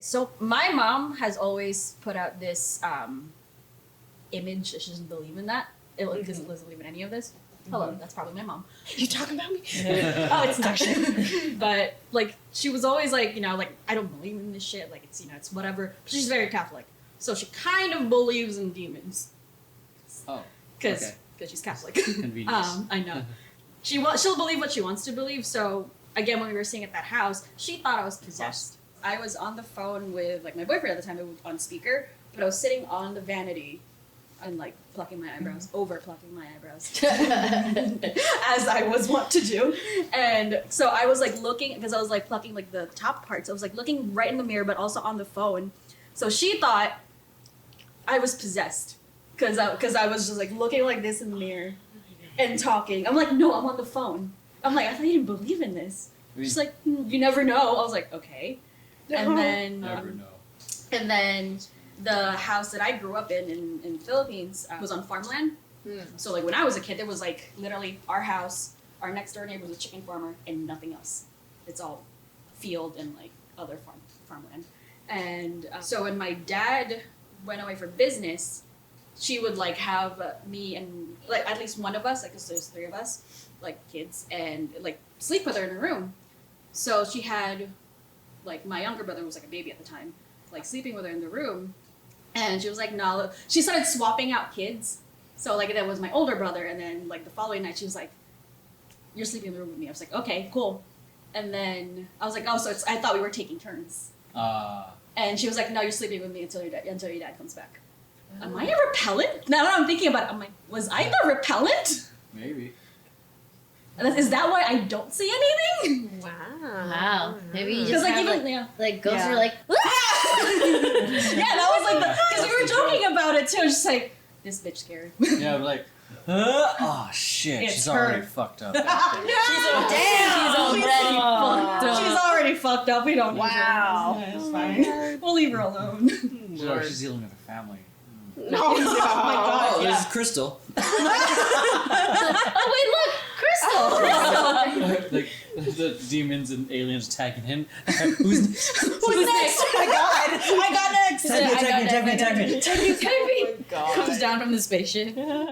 So my mom has always put out this image that she doesn't believe in that. It doesn't believe in any of this. Hello, that's probably my mom. You talking about me? Oh, it's not shit. But like, she was always like, you know, like, I don't believe in this shit. Like, it's, you know, it's whatever. But she's very Catholic, so she kind of believes in demons. Oh, Because she's Catholic. Convenience. I know. She'll believe what she wants to believe. So again, when we were staying at that house, she thought I was possessed. I was on the phone with like my boyfriend at the time, on speaker, but I was sitting on the vanity and like plucking my eyebrows, over plucking my eyebrows, as I was wont to do. And so I was like looking, because I was like plucking like the top parts. I was like looking right in the mirror, but also on the phone. So she thought I was possessed, because I was just like looking like this in the mirror and talking. I'm like, no, I'm on the phone. I'm like, I thought you didn't believe in this. She's like, you never know. I was like, okay. And then Never know. and then the house that I grew up in the Philippines was on farmland. So like when I was a kid, there was like literally our house, our next door neighbor was a chicken farmer, and nothing else. It's all field and like other farmland. And so when my dad went away for business, she would like have me and like at least one of us, like 'cause there's three of us, like kids, and like sleep with her in her room. So she had like my younger brother was like a baby at the time, like sleeping with her in the room, and she was like, no. She started swapping out kids. So like that was my older brother, and then like the following night she was like, "You're sleeping in the room with me." I was like, "Okay, cool." And then I was like, "Oh, so I thought we were taking turns." And she was like, "No, you're sleeping with me until your dad comes back." Am I a repellent? Now that I'm thinking about it, I'm like, was I the repellent? Maybe. Is that why I don't see anything? Wow. Maybe you 'Cause, just like, have even- like, yeah. like ghosts Yeah. are like, Yeah, that was like because we were joking about it too. Just like this bitch scared. Yeah, I'm like, oh shit, It's she's her. already fucked up. She's already fucked up. We don't need Wow. her. Yeah, it's fine. We'll leave her alone. She's dealing with her family. No. Oh my god. Oh, Yeah. this is Crystal. oh wait, look, Crystal. Like the demons and aliens attacking him. Who's Who's next? Oh my god. I got next. Attack me, attack me, attack me, attack me. Oh my god. Comes down from the spaceship.